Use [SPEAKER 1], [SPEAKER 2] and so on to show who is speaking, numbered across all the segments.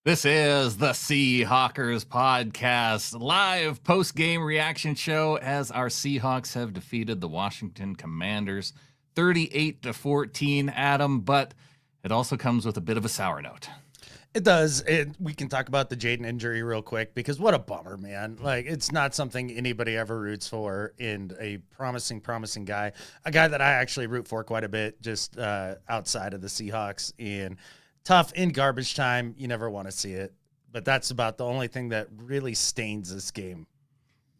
[SPEAKER 1] This is the Seahawkers podcast, live post-game reaction show as our Seahawks have defeated the Washington Commanders 38-14, Adam, but it also comes with a bit of a sour note.
[SPEAKER 2] It does. We can talk about the Jayden injury real quick because what a bummer, man. Like, it's not something anybody ever roots for, and a promising guy, a guy that I actually root for quite a bit just outside of the Seahawks, and tough in garbage time. You never want to see it, but that's about the only thing that really stains this game.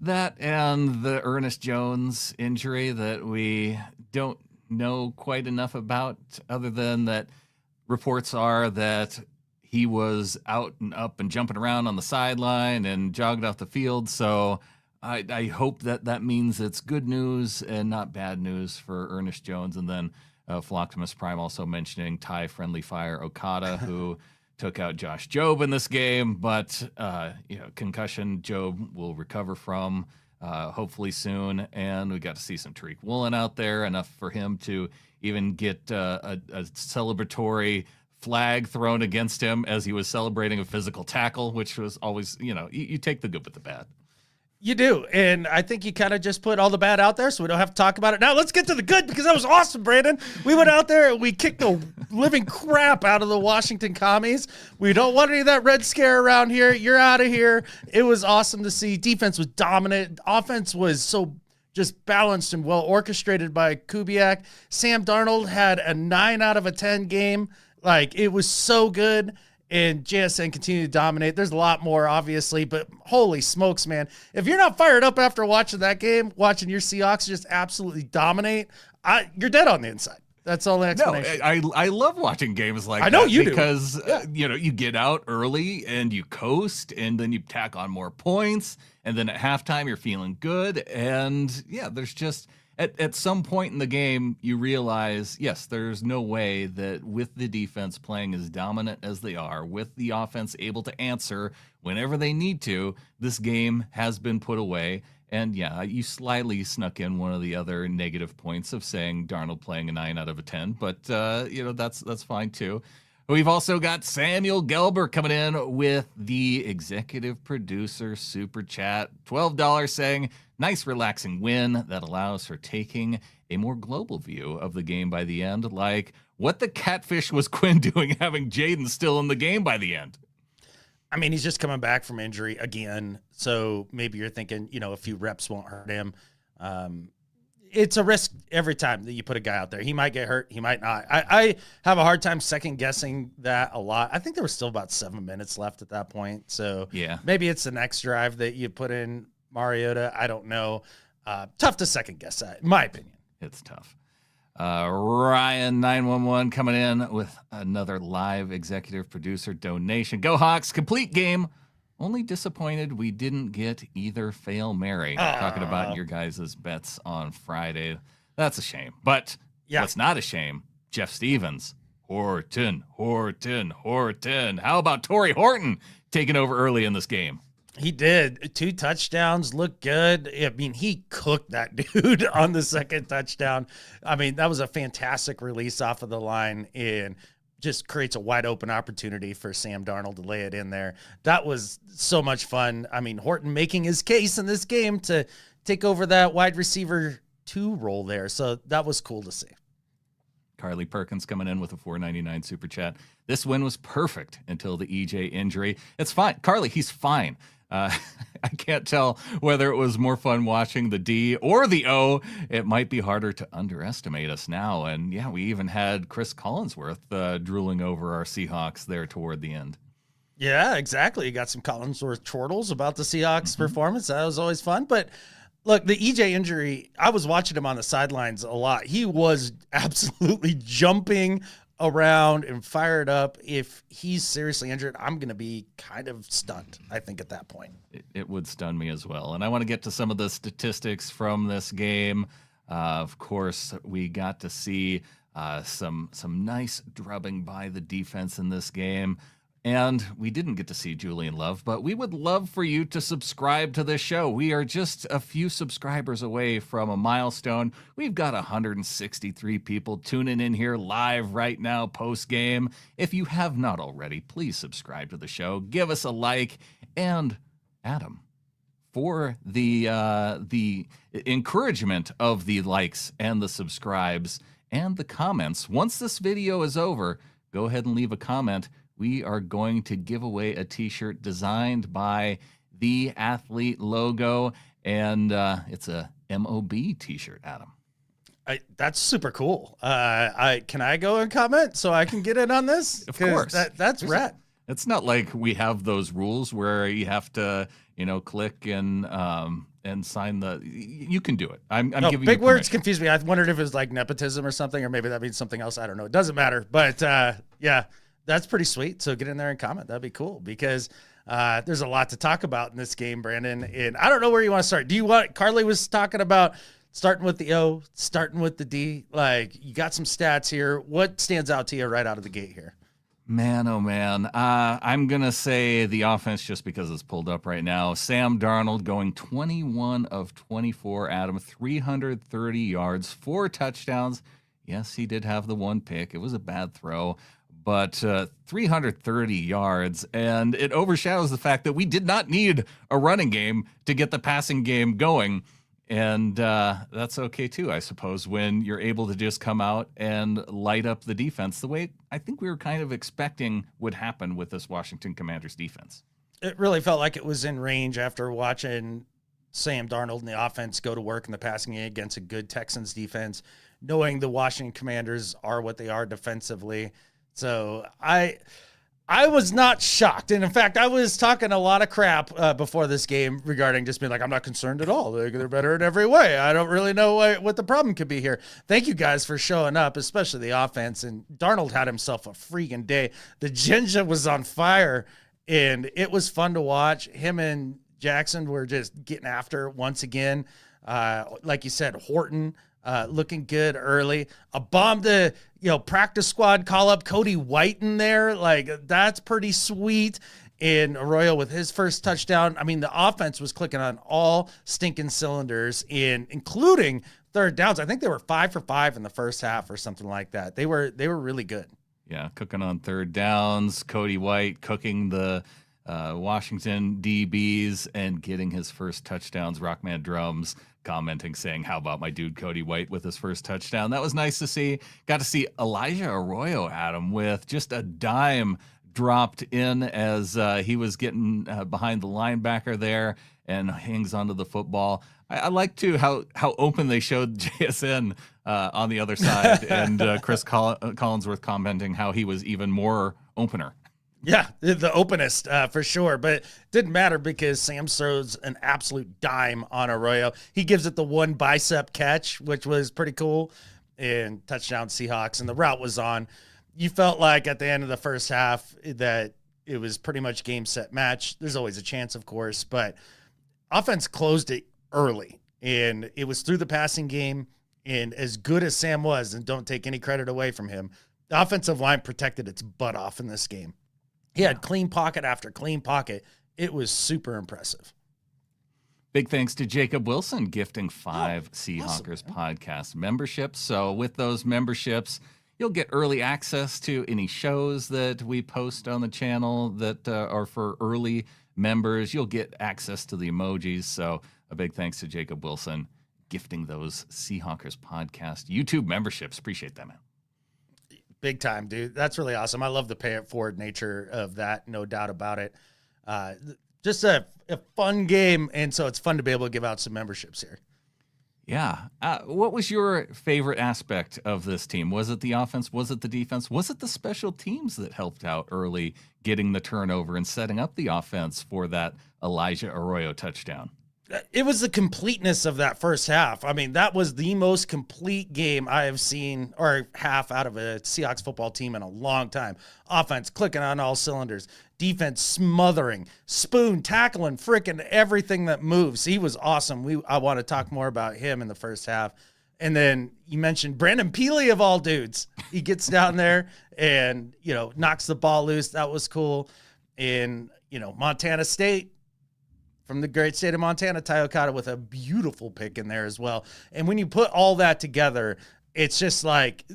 [SPEAKER 1] That and the Ernest Jones injury that we don't know quite enough about, other than that reports are that he was out and up and jumping around on the sideline and jogged off the field. So I hope that means it's good news and not bad news for Ernest Jones. And then Flocktimus Prime also mentioning Thai friendly fire Okada, who took out Josh Jobe in this game, but concussion Jobe will recover from hopefully soon. And we got to see some Tariq Woolen out there, enough for him to even get a celebratory flag thrown against him as he was celebrating a physical tackle, which was always, you take the good with the bad.
[SPEAKER 2] You do, and I think you kind of just put all the bad out there so we don't have to talk about it. Now let's get to the good, because that was awesome, Brandon. We went out there and we kicked the living crap out of the Washington Commies. We don't want any of that Red Scare around here. You're out of here. It was awesome to see. Defense was dominant. Offense was so just balanced and well orchestrated by Kubiak. Sam Darnold had a 9 out of 10 game. Like, it was so good. And JSN continued to dominate. There's a lot more, obviously, but holy smokes, man. If you're not fired up after watching that game, watching your Seahawks just absolutely dominate, you're dead on the inside. That's all the explanation.
[SPEAKER 1] No, I love watching games like that.
[SPEAKER 2] I know you do.
[SPEAKER 1] Because, you get out early and you coast, and then you tack on more points, and then at halftime you're feeling good. And, there's just... At some point in the game, you realize, yes, there's no way that with the defense playing as dominant as they are, with the offense able to answer whenever they need to, this game has been put away. And you slyly snuck in one of the other negative points of saying Darnold playing a 9 out of 10, but that's fine too. We've also got Samuel Gelber coming in with the executive producer super chat, $12, saying, nice relaxing win that allows for taking a more global view of the game by the end. Like, what the catfish was Quinn doing having Jayden still in the game by the end?
[SPEAKER 2] I mean, he's just coming back from injury again. So maybe you're thinking, a few reps won't hurt him. It's a risk every time that you put a guy out there. He might get hurt. He might not. I have a hard time second guessing that a lot. I think there was still about 7 minutes left at that point. So maybe it's the next drive that you put in Mariota. I don't know. Tough to second guess that, in my opinion.
[SPEAKER 1] It's tough. Ryan 911 coming in with another live executive producer donation. Go Hawks, complete game. Only disappointed we didn't get either Fail Mary. Talking about your guys' bets on Friday. That's a shame. But what's not a shame, Jeff Stevens. Horton. How about Tory Horton taking over early in this game?
[SPEAKER 2] He did. 2 touchdowns, looked good. I mean, he cooked that dude on the second touchdown. I mean, that was a fantastic release off of the line and just creates a wide open opportunity for Sam Darnold to lay it in there. That was so much fun. I mean, Horton making his case in this game to take over that wide receiver 2 role there. So that was cool to see.
[SPEAKER 1] Carly Perkins coming in with a $4.99 super chat. This win was perfect until the EJ injury. It's fine. Carly, he's fine. I can't tell whether it was more fun watching the D or the O. It might be harder to underestimate us now. And we even had Chris Collinsworth drooling over our Seahawks there toward the end.
[SPEAKER 2] Yeah, exactly. You got some Collinsworth chortles about the Seahawks performance. That was always fun. But look, the EJ injury, I was watching him on the sidelines a lot. He was absolutely jumping around and fired up. If he's seriously injured, I'm going to be kind of stunned, I think, at that point.
[SPEAKER 1] It would stun me as well. And I want to get to some of the statistics from this game. Of course, we got to see some nice drubbing by the defense in this game. And we didn't get to see Julian Love, but we would love for you to subscribe to this show. We are just a few subscribers away from a milestone. We've got 163 people tuning in here live right now, post-game. If you have not already, please subscribe to the show. Give us a like. And Adam, for the encouragement of the likes and the subscribes and the comments, once this video is over, go ahead and leave a comment. We are going to give away a t-shirt designed by the Athlete logo, and it's a MOB t-shirt, Adam.
[SPEAKER 2] That's super cool. Can I go and comment so I can get in on this?
[SPEAKER 1] Of course.
[SPEAKER 2] That's rad.
[SPEAKER 1] It's not like we have those rules where you have to, click and sign the. You can do it. I'm giving you
[SPEAKER 2] big words
[SPEAKER 1] permission.
[SPEAKER 2] confuse me. I wondered if it was like nepotism or something, or maybe that means something else. I don't know. It doesn't matter. But yeah. That's pretty sweet. So get in there and comment. That'd be cool because there's a lot to talk about in this game, Brandon. And I don't know where you want to start. Carly was talking about starting with the O, starting with the D. Like, you got some stats here. What stands out to you right out of the gate here?
[SPEAKER 1] Man, oh man. I'm going to say the offense just because it's pulled up right now. Sam Darnold going 21 of 24, Adam, 330 yards, 4 touchdowns. Yes, he did have the one pick. It was a bad throw. But 330 yards, and it overshadows the fact that we did not need a running game to get the passing game going. And that's okay, too, I suppose, when you're able to just come out and light up the defense the way I think we were kind of expecting would happen with this Washington Commanders defense.
[SPEAKER 2] It really felt like it was in range after watching Sam Darnold and the offense go to work in the passing game against a good Texans defense, knowing the Washington Commanders are what they are defensively. So I was not shocked. And in fact, I was talking a lot of crap before this game regarding just being like, I'm not concerned at all. They're better in every way. I don't really know what the problem could be here. Thank you guys for showing up, especially the offense. And Darnold had himself a freaking day. The Ginger was on fire, and it was fun to watch. Him and Jackson were just getting after it once again. Like you said, Horton looking good early. A bomb to practice squad call up Cody White in there. Like, that's pretty sweet. And Arroyo with his first touchdown. I mean, the offense was clicking on all stinking cylinders, including third downs. I think they were 5 for 5 in the first half or something like that. They were really good.
[SPEAKER 1] Yeah, cooking on third downs. Cody White cooking the Washington DBs and getting his first touchdowns. Rockman Drums commenting, saying, how about my dude Cody White with his first touchdown? That was nice to see. Got to see Elijah Arroyo, Adam, with just a dime dropped in as he was getting behind the linebacker there and hangs onto the football. I like, too, how open they showed JSN on the other side, and Chris Collinsworth commenting how he was even more opener.
[SPEAKER 2] Yeah, the openest for sure, but it didn't matter because Sam throws an absolute dime on Arroyo. He gives it the one bicep catch, which was pretty cool, and touchdown Seahawks, and the route was on. You felt like at the end of the first half that it was pretty much game, set, match. There's always a chance, of course, but offense closed it early, and it was through the passing game, and as good as Sam was, and don't take any credit away from him, the offensive line protected its butt off in this game. He had clean pocket after clean pocket. It was super impressive.
[SPEAKER 1] Big thanks to Jacob Wilson gifting 5 Seahawkers podcast memberships. So with those memberships, you'll get early access to any shows that we post on the channel that are for early members. You'll get access to the emojis. So a big thanks to Jacob Wilson gifting those Seahawkers podcast YouTube memberships. Appreciate that, man.
[SPEAKER 2] Big time, dude. That's really awesome. I love the pay it forward nature of that. No doubt about it. Just a fun game. And so it's fun to be able to give out some memberships here.
[SPEAKER 1] Yeah. What was your favorite aspect of this team? Was it the offense? Was it the defense? Was it the special teams that helped out early, getting the turnover and setting up the offense for that Elijah Arroyo touchdown?
[SPEAKER 2] It was the completeness of that first half. I mean, that was the most complete game I have seen, or half out of a Seahawks football team in a long time. Offense clicking on all cylinders. Defense smothering. Spoon tackling freaking everything that moves. He was awesome. I want to talk more about him in the first half. And then you mentioned Brandon Peely of all dudes. He gets down there and, knocks the ball loose. That was cool. And, Montana State, from the great state of Montana, Ty Okada with a beautiful pick in there as well. And when you put all that together, it's just like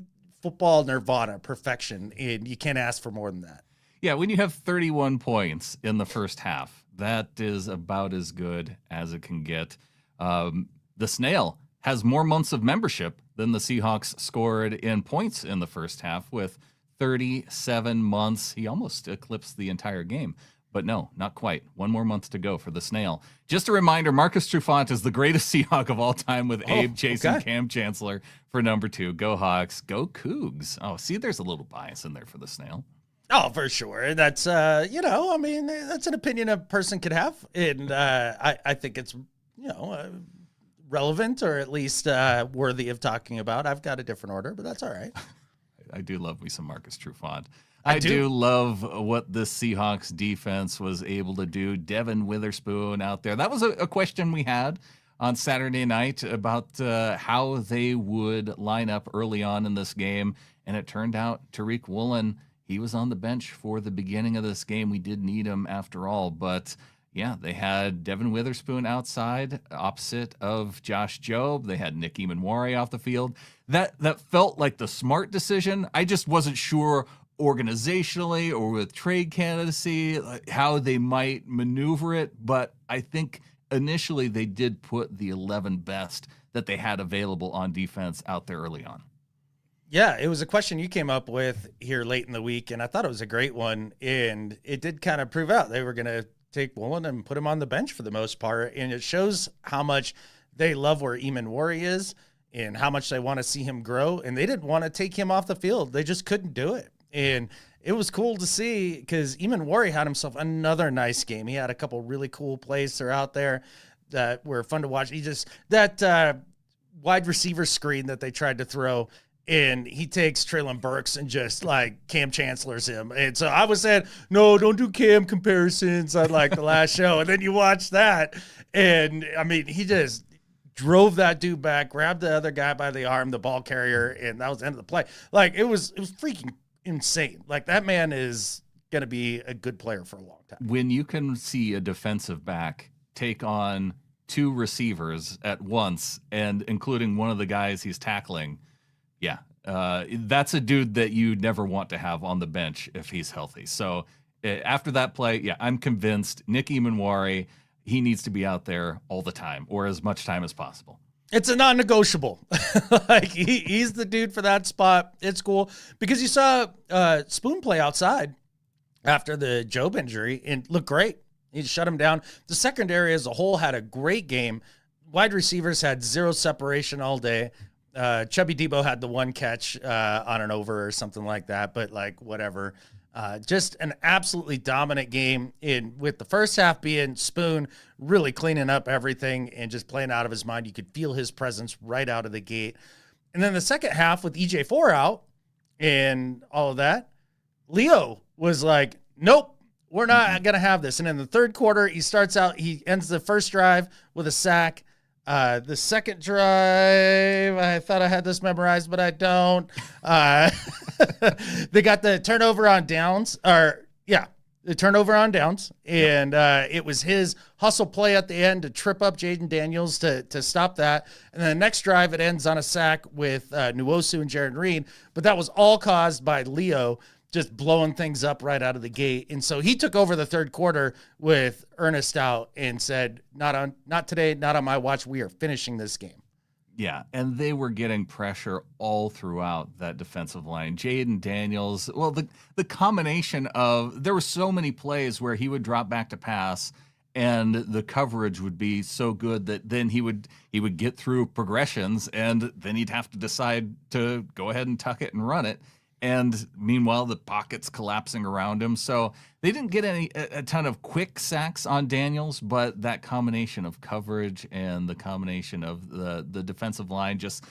[SPEAKER 2] football nirvana, perfection. And you can't ask for more than that.
[SPEAKER 1] Yeah, when you have 31 points in the first half, that is about as good as it can get. The Snail has more months of membership than the Seahawks scored in points in the first half with 37 months. He almost eclipsed the entire game. But no, not quite. One more month to go for the Snail. Just a reminder, Marcus Trufant is the greatest Seahawk of all time with Abe chasing Cam Chancellor for number 2. Go Hawks. Go Cougs. Oh, see, there's a little bias in there for the Snail.
[SPEAKER 2] Oh, for sure. That's, that's an opinion a person could have. And I think it's, relevant or at least worthy of talking about. I've got a different order, but that's all right.
[SPEAKER 1] I do love me some Marcus Trufant. I do love what the Seahawks defense was able to do. Devon Witherspoon out there. That was a question we had on Saturday night about how they would line up early on in this game. And it turned out Tariq Woolen, he was on the bench for the beginning of this game. We did need him after all. But, yeah, they had Devon Witherspoon outside opposite of Josh Jobe. They had Nick Emmanwori off the field. That felt like the smart decision. I just wasn't sure organizationally or with trade candidacy, how they might maneuver it. But I think initially they did put the 11 best that they had available on defense out there early on.
[SPEAKER 2] Yeah, it was a question you came up with here late in the week, and I thought it was a great one. And it did kind of prove out they were going to take Woolen and put him on the bench for the most part. And it shows how much they love where Emmanwori is and how much they want to see him grow. And they didn't want to take him off the field. They just couldn't do it. And it was cool to see because Emmanwori had himself another nice game. He had a couple really cool plays throughout there that were fun to watch. That wide receiver screen that they tried to throw, and he takes Treylon Burks and just like Cam Chancellor's him. And so I was saying, no, don't do Cam comparisons on like the last show. And then you watch that. And I mean, he just drove that dude back, grabbed the other guy by the arm, the ball carrier, and that was the end of the play. Like it was freaking insane. Like that man is going to be a good player for a long time.
[SPEAKER 1] When you can see a defensive back take on 2 receivers at once and including one of the guys he's tackling, that's a dude that you never want to have on the bench if he's healthy. So after that play, I'm convinced Nick Emmanwori, he needs to be out there all the time or as much time as possible.
[SPEAKER 2] It's a non-negotiable. Like he's the dude for that spot. It's cool because you saw Spoon play outside after the Jobe injury and looked great. He shut him down. The secondary as a whole had a great game. Wide receivers had 0 separation all day. Chubby Debo had the 1 catch on an over or something like that, but like whatever. Just an absolutely dominant game with the first half being Spoon really cleaning up everything and just playing out of his mind. You could feel his presence right out of the gate. And then the second half with EJ4 out and all of that, Leo was like, nope, we're not going to have this. And in the third quarter, he ends the first drive with a sack. The second drive, I thought I had this memorized, but I don't. They got the turnover on downs, the turnover on downs. And it was his hustle play at the end to trip up Jayden Daniels to stop that. And then the next drive, it ends on a sack with Nwosu and Jaron Reed. But that was all caused by Leo just blowing things up right out of the gate. And so he took over the third quarter with Ernest out and said, not today, not on my watch. We are finishing this game.
[SPEAKER 1] Yeah, and they were getting pressure all throughout that defensive line. Jayden Daniels, well, the combination of, there were so many plays where he would drop back to pass and the coverage would be so good that then he would get through progressions and then he'd have to decide to go ahead and tuck it and run it. And meanwhile, the pocket's collapsing around him. So they didn't get a ton of quick sacks on Daniels, but that combination of coverage and the combination of the defensive line just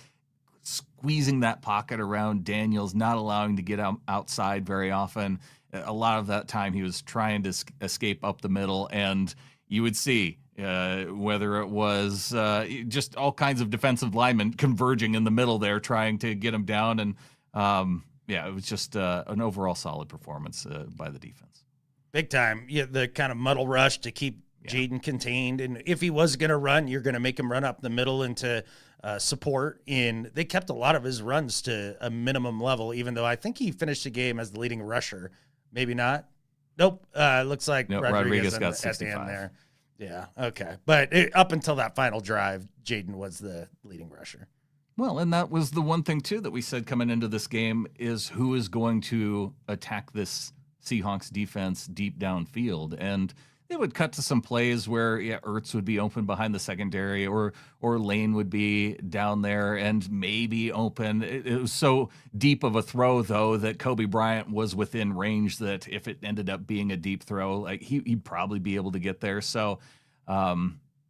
[SPEAKER 1] squeezing that pocket around Daniels, not allowing to get outside very often. A lot of that time he was trying to escape up the middle, and you would see whether it was just all kinds of defensive linemen converging in the middle there, trying to get him down. And it was just an overall solid performance by the defense.
[SPEAKER 2] Big time. Yeah, the kind of muddle rush to keep Jayden contained. And if he was going to run, you're going to make him run up the middle into support. And they kept a lot of his runs to a minimum level, even though I think he finished the game as the leading rusher. Maybe not. Nope. Looks like
[SPEAKER 1] Rodriguez got
[SPEAKER 2] at
[SPEAKER 1] 65
[SPEAKER 2] the end there. Yeah, okay. But up until that final drive, Jayden was the leading rusher.
[SPEAKER 1] Well, and that was the one thing, too, that we said coming into this game is who is going to attack this Seahawks defense deep downfield. And they would cut to some plays where Ertz would be open behind the secondary or Lane would be down there and maybe open. It was so deep of a throw, though, that Kobe Bryant was within range that if it ended up being a deep throw, like he'd probably be able to get there. So,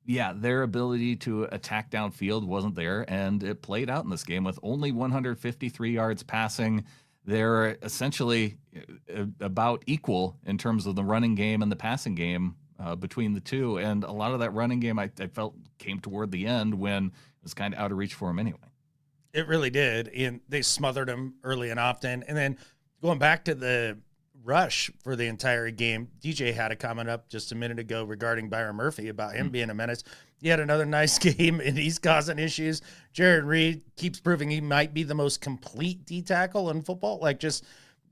[SPEAKER 1] their ability to attack downfield wasn't there, and it played out in this game with only 153 yards passing. They're essentially about equal in terms of the running game and the passing game between the two. And a lot of that running game I felt came toward the end when it was kind of out of reach for him anyway.
[SPEAKER 2] It really did. And they smothered him early and often. And then going back to the rush for the entire game, DJ had a comment up just a minute ago regarding Byron Murphy about him being a menace. He had another nice game, and he's causing issues. Jared Reed keeps proving he might be the most complete D tackle in football, like just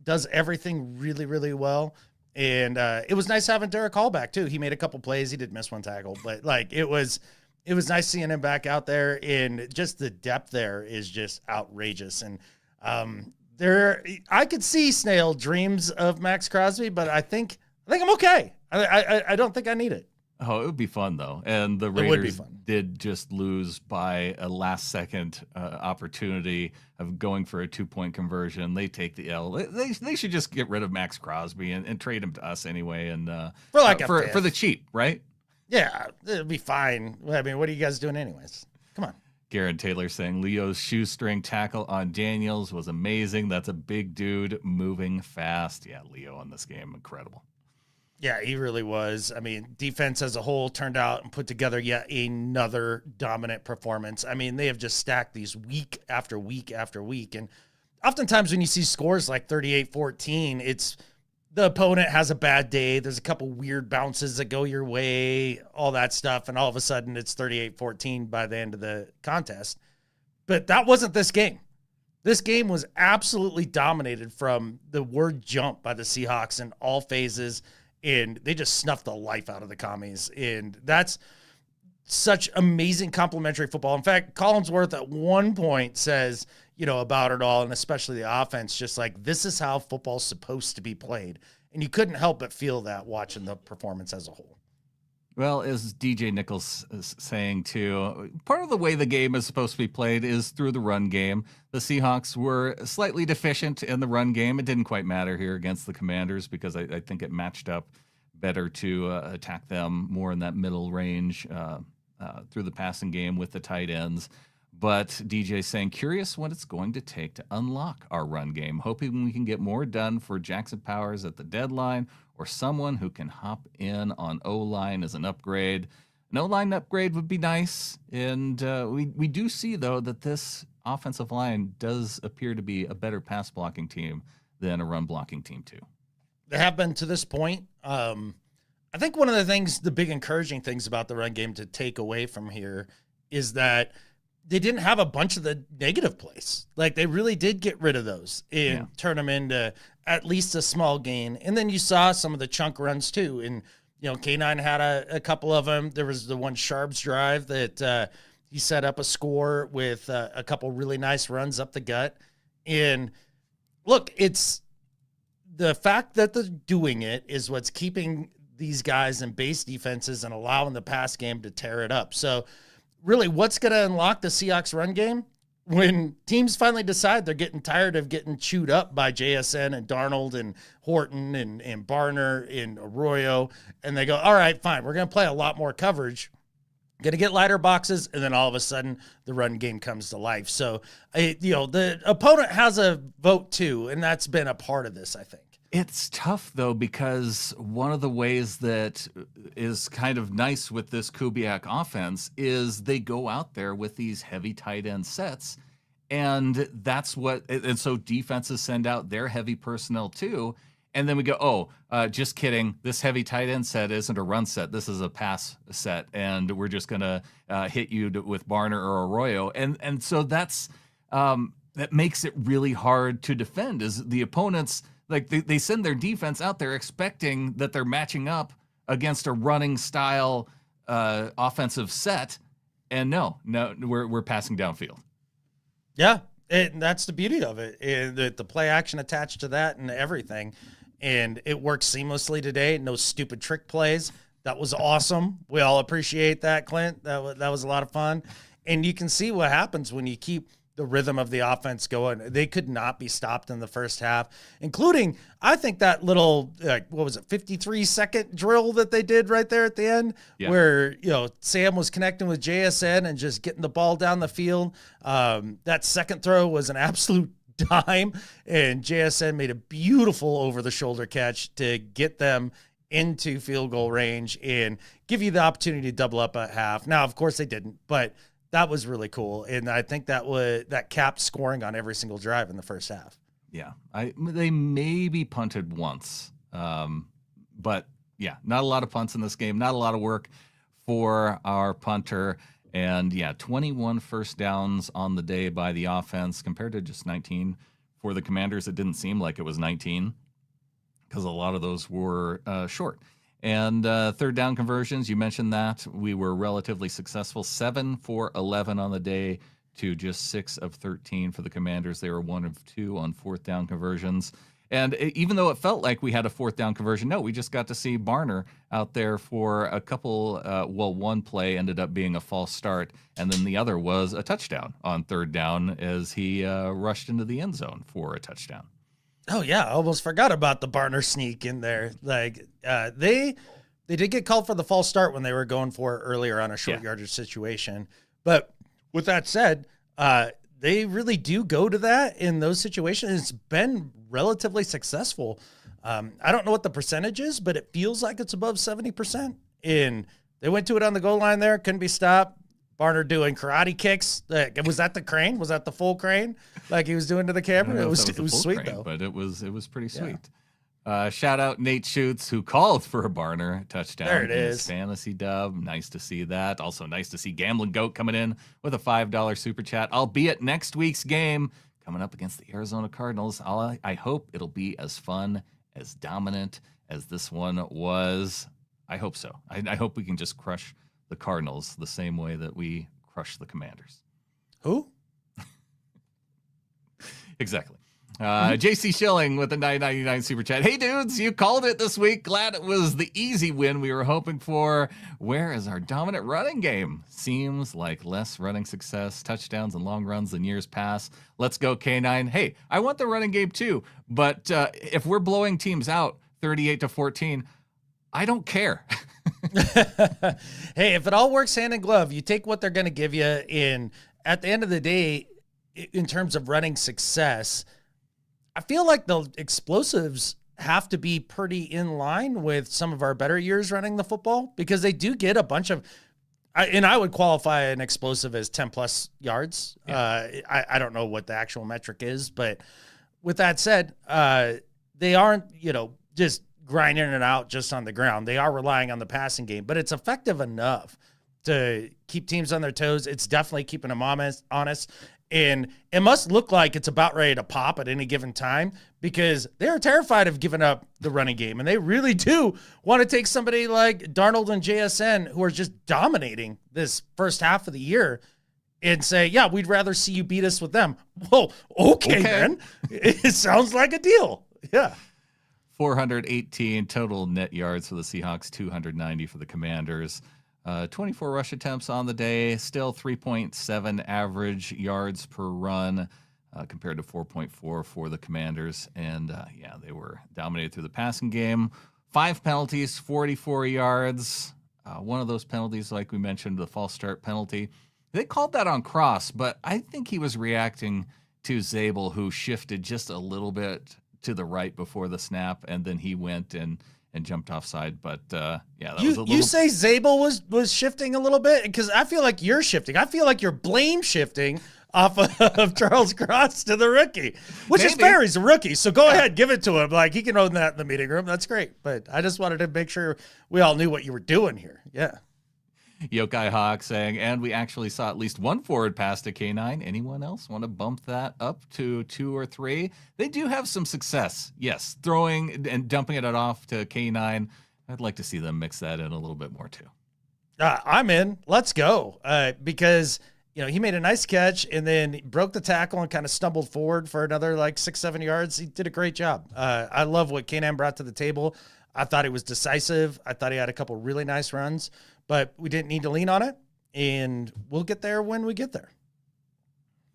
[SPEAKER 2] does everything really, really well. And it was nice having Derek Hall back, too. He made a couple plays. He did miss one tackle, but like it was nice seeing him back out there, and just the depth there is just outrageous. And I could see Snail dreams of Max Crosby, but I think I'm okay. I don't think I need it.
[SPEAKER 1] Oh, it would be fun, though. And the Raiders did just lose by a last-second opportunity of going for a 2-point conversion. They take the L. They should just get rid of Max Crosby and trade him to us anyway. And for the cheap, right?
[SPEAKER 2] Yeah, it'll be fine. I mean, what are you guys doing anyways? Come on.
[SPEAKER 1] Garrett Taylor saying Leo's shoestring tackle on Daniels was amazing. That's a big dude moving fast. Yeah, Leo on this game, incredible.
[SPEAKER 2] Yeah, he really was. I mean, defense as a whole turned out and put together yet another dominant performance. I mean, they have just stacked these week after week after week. And oftentimes when you see scores like 38-14, it's the opponent has a bad day. There's a couple weird bounces that go your way, all that stuff. And all of a sudden it's 38-14 by the end of the contest. But that wasn't this game. This game was absolutely dominated from the word jump by the Seahawks in all phases. And they just snuffed the life out of the commies. And that's such amazing complimentary football. In fact, Collinsworth at one point says, about it all, and especially the offense, just like, this is how football's supposed to be played. And you couldn't help but feel that watching the performance as a whole.
[SPEAKER 1] Well, as DJ Nichols is saying, too, part of the way the game is supposed to be played is through the run game. The Seahawks were slightly deficient in the run game. It didn't quite matter here against the Commanders because I think it matched up better to attack them more in that middle range through the passing game with the tight ends. But DJ saying, curious what it's going to take to unlock our run game, hoping we can get more done for Jackson Powers at the deadline or someone who can hop in on O-line as an upgrade. An O-line upgrade would be nice. And we do see, though, that this offensive line does appear to be a better pass blocking team than a run blocking team, too.
[SPEAKER 2] They have been to this point. I think one of the big encouraging things about the run game to take away from here is that they didn't have a bunch of the negative plays. Like, they really did get rid of those and turn them into at least a small gain. And then you saw some of the chunk runs too. And, K9 had a couple of them. There was the one Sharps drive that he set up a score with a couple really nice runs up the gut. And look, it's the fact that they're doing it is what's keeping these guys in base defenses and allowing the pass game to tear it up. So really, what's going to unlock the Seahawks run game? When teams finally decide they're getting tired of getting chewed up by JSN and Darnold and Horton and Barner and Arroyo, and they go, all right, fine, we're going to play a lot more coverage, going to get lighter boxes, and then all of a sudden the run game comes to life. So, the opponent has a vote too, and that's been a part of this, I think.
[SPEAKER 1] It's tough, though, because one of the ways that is kind of nice with this Kubiak offense is they go out there with these heavy tight end sets. And and so defenses send out their heavy personnel too. And then we go, just kidding. This heavy tight end set isn't a run set. This is a pass set. And we're just going to hit you with Barner or Arroyo. And so that makes it really hard to defend is the opponents. Like they send their defense out there expecting that they're matching up against a running style offensive set, and no, we're passing downfield.
[SPEAKER 2] Yeah, and that's the beauty of it. The play action attached to that and everything, and it works seamlessly today. No stupid trick plays. That was awesome. We all appreciate that, Klint. That was a lot of fun, and you can see what happens when you keep the rhythm of the offense going. They could not be stopped in the first half, including, I think, that little, 53-second drill that they did right there at the end, where, Sam was connecting with JSN and just getting the ball down the field. That second throw was an absolute dime, and JSN made a beautiful over-the-shoulder catch to get them into field goal range and give you the opportunity to double up at half. Now, of course, they didn't, but that was really cool, and I think that capped scoring on every single drive in the first half.
[SPEAKER 1] Yeah, they maybe punted once, but yeah, not a lot of punts in this game. Not a lot of work for our punter, and 21 first downs on the day by the offense compared to just 19 for the Commanders. It didn't seem like it was 19 because a lot of those were short. And third down conversions, you mentioned that. We were relatively successful, 7 for 11 on the day to just 6 of 13 for the Commanders. They were 1 of 2 on fourth down conversions. And even though it felt like we had a fourth down conversion, no, we just got to see Barner out there for a couple, one play ended up being a false start, and then the other was a touchdown on third down as he rushed into the end zone for a touchdown.
[SPEAKER 2] Oh, yeah. I almost forgot about the Barner sneak in there. Like, they did get called for the false start when they were going for it earlier on a short yardage situation. But with that said, they really do go to that in those situations. It's been relatively successful. I don't know what the percentage is, but it feels like it's above 70%. And they went to it on the goal line there, couldn't be stopped. Barner doing karate kicks. Was that the crane? Was that the full crane like he was doing to the camera? It was sweet, crane, though.
[SPEAKER 1] But it was pretty sweet. Shout out Nate Schutz, who called for a Barner touchdown.
[SPEAKER 2] There it is.
[SPEAKER 1] Fantasy dub. Nice to see that. Also nice to see Gambling Goat coming in with a $5 super chat. Albeit next week's game coming up against the Arizona Cardinals. I hope it'll be as fun, as dominant as this one was. I hope so. I hope we can just crush the Cardinals the same way that we crushed the Commanders.
[SPEAKER 2] Who?
[SPEAKER 1] Exactly. JC Schilling with the $9.99 super chat. Hey, dudes, you called it this week. Glad it was the easy win we were hoping for. Where is our dominant running game? Seems like less running success, touchdowns, and long runs than years past. Let's go, K9. Hey, I want the running game too, but if we're blowing teams out 38-14, I don't care.
[SPEAKER 2] Hey, if it all works hand in glove, you take what they're going to give you. And at the end of the day, in terms of running success, I feel like the explosives have to be pretty in line with some of our better years running the football, because they do get a bunch of, and I would qualify an explosive as 10 plus yards. Yeah. I don't know what the actual metric is, but with that said, they aren't, just grinding it out just on the ground. They are relying on the passing game, but it's effective enough to keep teams on their toes. It's definitely keeping them honest. And it must look like it's about ready to pop at any given time, because they're terrified of giving up the running game. And they really do want to take somebody like Darnold and JSN, who are just dominating this first half of the year, and say, yeah, we'd rather see you beat us with them. Whoa, okay. Then. It sounds like a deal. Yeah.
[SPEAKER 1] 418 total net yards for the Seahawks, 290 for the Commanders. 24 rush attempts on the day, still 3.7 average yards per run compared to 4.4 for the Commanders. And, they were dominated through the passing game. 5 penalties, 44 yards. One of those penalties, like we mentioned, the false start penalty. They called that on Cross, but I think he was reacting to Zabel, who shifted just a little bit to the right before the snap, and then he went and jumped offside. But that was a little.
[SPEAKER 2] You say Zabel was shifting a little bit, because I feel like you're shifting. I feel like you're blame shifting off of Charles Cross to the rookie, which is fair. He's a rookie, so go ahead, give it to him. Like, he can own that in the meeting room. That's great. But I just wanted to make sure we all knew what you were doing here. Yeah.
[SPEAKER 1] Yokai Hawk saying, and we actually saw at least one forward pass to K9. Anyone else want to bump that up to 2 or 3? They do have some success, yes, throwing and dumping it off to K9. I'd like to see them mix that in a little bit more too.
[SPEAKER 2] I'm in. Let's go. Because he made a nice catch and then broke the tackle and kind of stumbled forward for another 6-7 yards. He did a great job. I love what K9 brought to the table. I thought he was decisive. I thought he had a couple really nice runs, but we didn't need to lean on it, and we'll get there when we get there.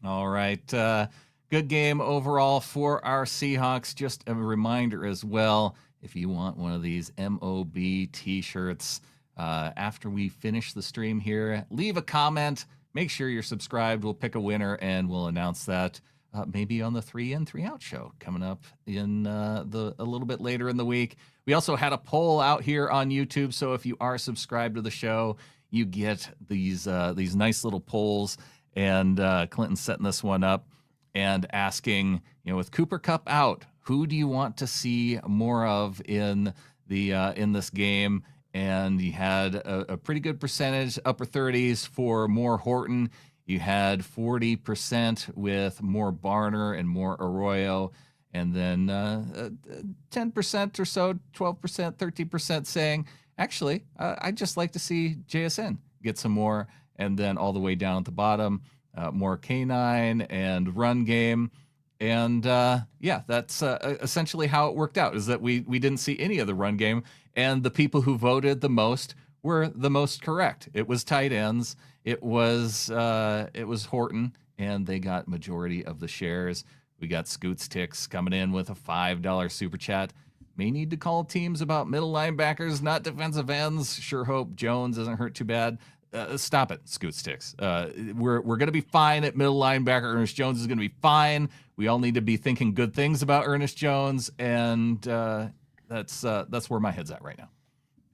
[SPEAKER 1] All right. Good game overall for our Seahawks. Just a reminder as well, if you want one of these MOB t-shirts, after we finish the stream here, leave a comment. Make sure you're subscribed. We'll pick a winner, and we'll announce that maybe on the 3 in 3 out show coming up in a little bit later in the week. We also had a poll out here on YouTube, so if you are subscribed to the show, you get these nice little polls. And Clinton's setting this one up and asking, with Cooper Kupp out, who do you want to see more of in this game? And you had a pretty good percentage, upper 30s for more Horton. You had 40% with more Barner and more Arroyo. And then 10% or so, 12%, 13% saying, actually, I'd just like to see JSN get some more. And then all the way down at the bottom, more K9 and run game. And that's essentially how it worked out, is that we didn't see any of the run game. And the people who voted the most were the most correct. It was tight ends. It was Horton, and they got majority of the shares. We got Scoots Ticks coming in with a $5 super chat. May need to call teams about middle linebackers, not defensive ends. Sure hope Jones doesn't hurt too bad. Stop it, Scoots Ticks. We're going to be fine at middle linebacker. Ernest Jones is going to be fine. We all need to be thinking good things about Ernest Jones, and that's where my head's at right now.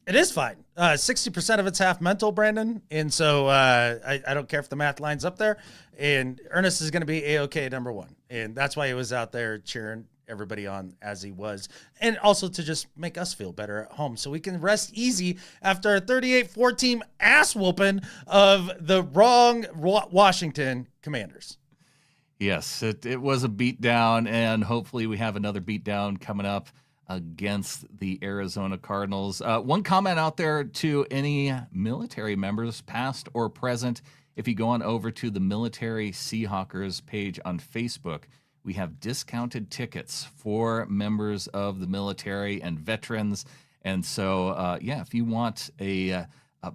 [SPEAKER 2] It is fine. 60% of it's half mental, Brandon. And so I don't care if the math lines up there. And Ernest is going to be A-OK number 1. And that's why he was out there cheering everybody on as he was. And also to just make us feel better at home so we can rest easy after a 38-14 ass whooping of the wrong Washington Commanders.
[SPEAKER 1] Yes, it was a beatdown, and hopefully we have another beatdown coming up against the Arizona Cardinals. One comment out there to any military members, past or present. If you go on over to the Military Seahawkers page on Facebook, we have discounted tickets for members of the military and veterans. And so, if you want a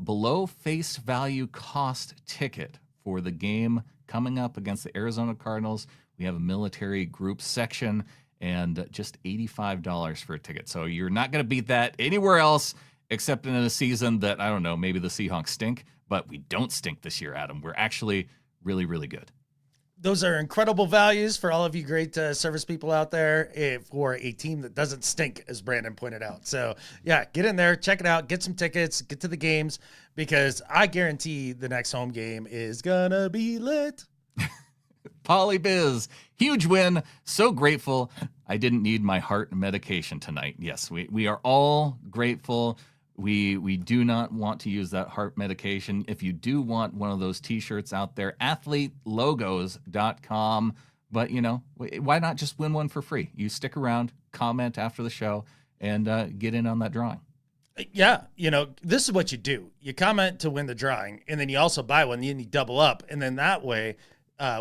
[SPEAKER 1] below face value cost ticket for the game coming up against the Arizona Cardinals, we have a military group section, and just $85 for a ticket. So you're not going to beat that anywhere else except in a season that, I don't know, maybe the Seahawks stink, but we don't stink this year, Adam. We're actually really, really good.
[SPEAKER 2] Those are incredible values for all of you great service people out there for a team that doesn't stink, as Brandon pointed out. So, yeah, get in there, check it out, get some tickets, get to the games, because I guarantee the next home game is going to be lit.
[SPEAKER 1] Polybiz, huge win. So grateful. I didn't need my heart medication tonight. Yes, we are all grateful. We do not want to use that heart medication. If you do want one of those t-shirts out there, athletelogos.com. But, why not just win one for free? You stick around, comment after the show, and get in on that drawing.
[SPEAKER 2] Yeah, this is what you do. You comment to win the drawing, and then you also buy one, and you double up. And then that way,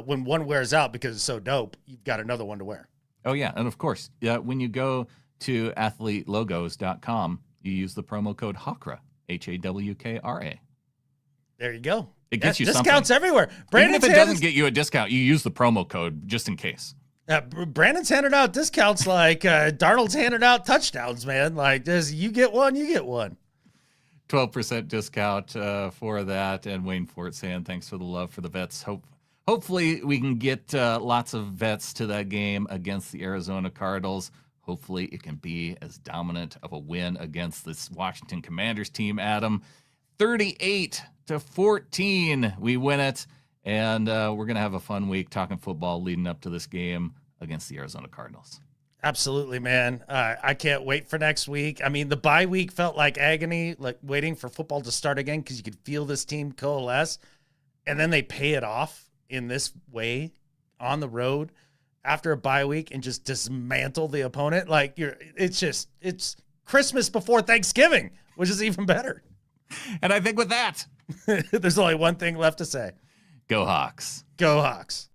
[SPEAKER 2] when one wears out because it's so dope, you've got another one to wear.
[SPEAKER 1] Oh, yeah. And of course, when you go to athletelogos.com, you use the promo code HAWKRA, HAWKRA.
[SPEAKER 2] There you go.
[SPEAKER 1] It gets you
[SPEAKER 2] discounts
[SPEAKER 1] something.
[SPEAKER 2] everywhere.
[SPEAKER 1] Even if it doesn't get you a discount, you use the promo code just in case.
[SPEAKER 2] Brandon's handed out discounts like Darnold's handed out touchdowns, man. Like, you get one, you get one.
[SPEAKER 1] 12% discount for that. And Wayne Fort saying, thanks for the love for the vets. Hopefully we can get lots of vets to that game against the Arizona Cardinals. hopefully it can be as dominant of a win against this Washington Commanders team, Adam. 38-14, we win it. And we're going to have a fun week talking football leading up to this game against the Arizona Cardinals.
[SPEAKER 2] Absolutely, man. I can't wait for next week. I mean, the bye week felt like agony, like waiting for football to start again because you could feel this team coalesce. And then they pay it off in this way on the road after a bye week and just dismantle the opponent. Like it's Christmas before Thanksgiving, which is even better.
[SPEAKER 1] And I think with that,
[SPEAKER 2] there's only one thing left to say.
[SPEAKER 1] Go Hawks.
[SPEAKER 2] Go Hawks.